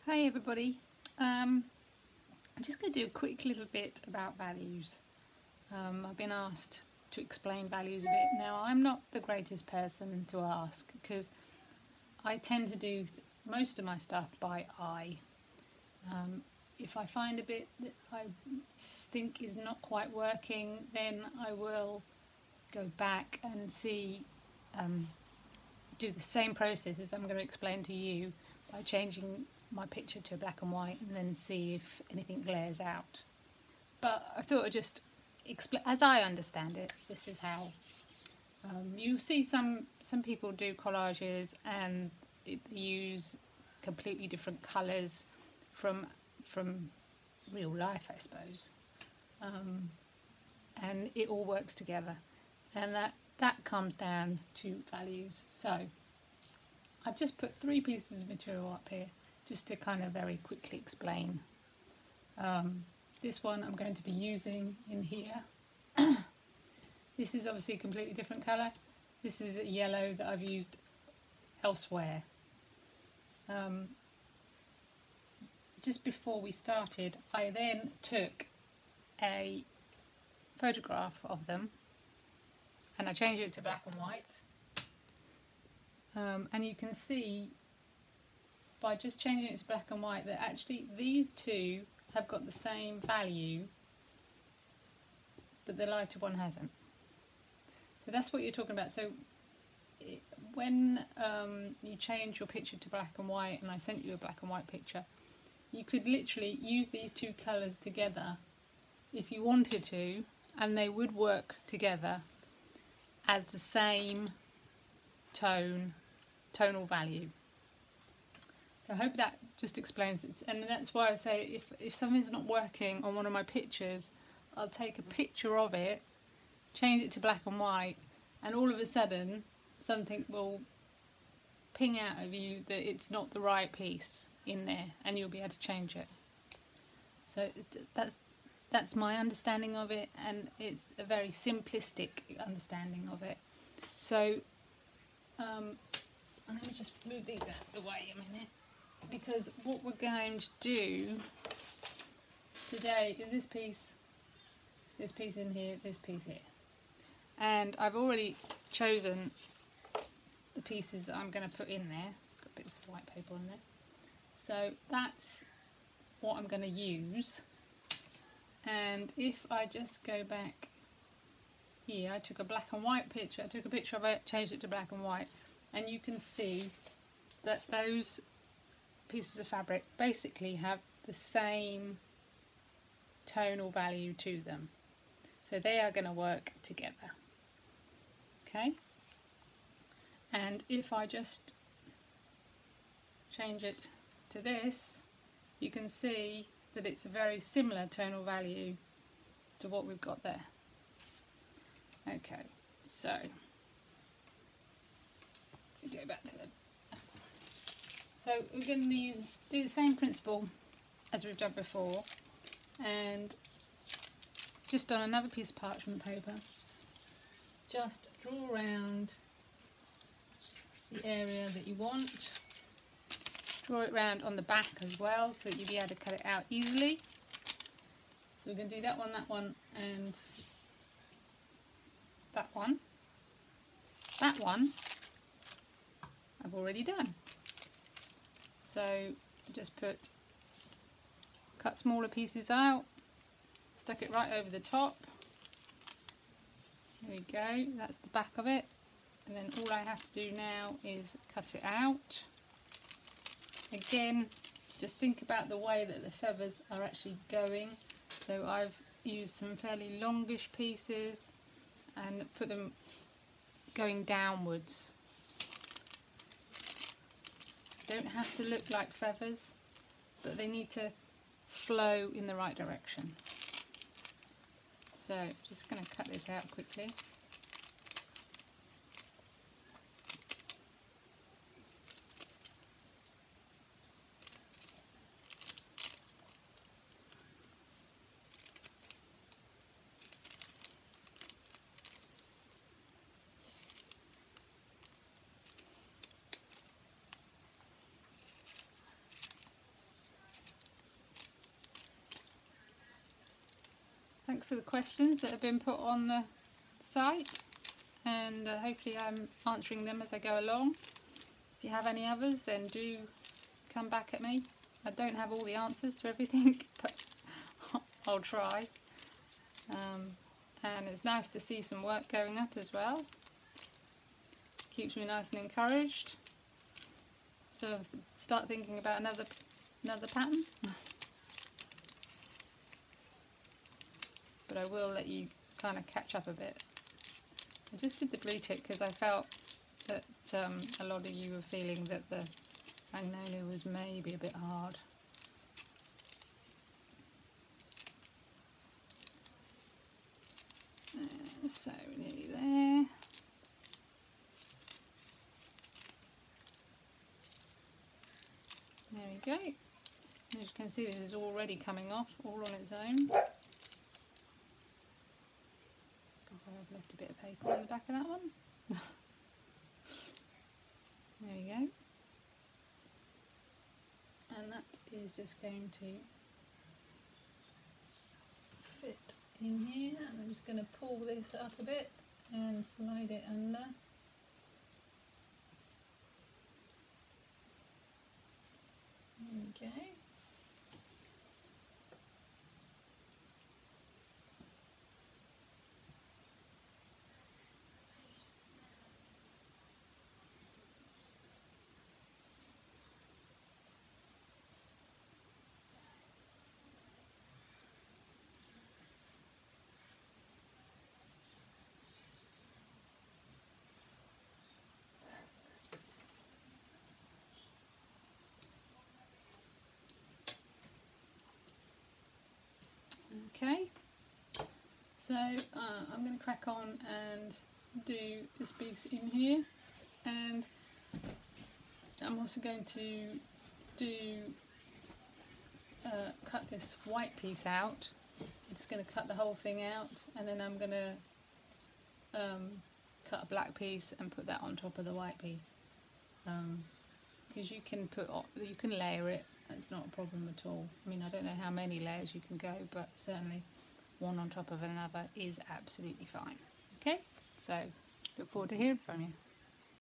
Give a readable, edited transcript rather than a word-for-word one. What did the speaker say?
Hi everybody. I'm just going to do a quick little bit about values. I've been asked to explain values a bit. Now I'm not the greatest person to ask because I tend to do most of my stuff by eye. If I find a bit that I think is not quite working, then I will go back and do the same process as I'm going to explain to you by changing my picture to black and white and then see if anything glares out. But I thought I'd just explain, as I understand it, this is how. You see some people do collages and they use completely different colours from real life, I suppose, and it all works together, and that comes down to values. So I've just put 3 pieces of material up here just to kind of very quickly explain. This one I'm going to be using in here. This is obviously a completely different colour. This is a yellow that I've used elsewhere. Just before we started, I then took a photograph of them and I changed it to black and white. And you can see by just changing it to black and white that actually these two have got the same value, but the lighter one hasn't. So that's what you're talking about. So when you change your picture to black and white, and I sent you a black and white picture, you could literally use these 2 colours together if you wanted to, and they would work together as the same tonal value. So I hope that just explains it, and that's why I say if something's not working on one of my pictures, I'll take a picture of it, change it to black and white, and all of a sudden something will ping out of you that it's not the right piece in there, and you'll be able to change it. So that's my understanding of it, and it's a very simplistic understanding of it. So let me just move these out of the way a minute, because what we're going to do today is this piece in here, this piece here, and I've already chosen the pieces that I'm going to put in there. Got bits of white paper on there, so that's what I'm going to use. And if I just go back here, I took a black and white picture, I took a picture of it, changed it to black and white, and you can see that those pieces of fabric basically have the same tonal value to them, so they are going to work together. Okay, and if I just change it to this, you can see that it's a very similar tonal value to what we've got there. Okay, so we go back to the. So we're going to do the same principle as we've done before, and just on another piece of parchment paper, just draw around the area that you want. Draw it round on the back as well, so that you'll be able to cut it out easily. So we're going to do that one, and that one. That one I've already done. So just cut smaller pieces out, stuck it right over the top. There we go, that's the back of it. And then all I have to do now is cut it out. Again, just think about the way that the feathers are actually going. So I've used some fairly longish pieces and put them going downwards. They don't have to look like feathers, but they need to flow in the right direction. So just going to cut this out quickly. thanks for the questions that have been put on the site, and hopefully I'm answering them as I go along. If you have any others, then do come back at me. I don't have all the answers to everything, but I'll try. And it's nice to see some work going up as well. Keeps me nice and encouraged. So start thinking about another pattern. But I will let you kind of catch up a bit. I just did the Bluetit because I felt that a lot of you were feeling that the magnolia was maybe a bit hard. So we're nearly there. There we go. As you can see, this is already coming off all on its own. Because I've left a bit of paper on the back of that one. There we go. And that is just going to fit in here, and I'm just going to pull this up a bit and slide it under. Okay. Okay, so I'm going to crack on and do this piece in here, and I'm also going to cut this white piece out. I'm just going to cut the whole thing out, and then I'm going to cut a black piece and put that on top of the white piece, because you can layer it. That's not a problem at all. I mean, I don't know how many layers you can go, but certainly one on top of another is absolutely fine. Okay, so look forward to hearing from you.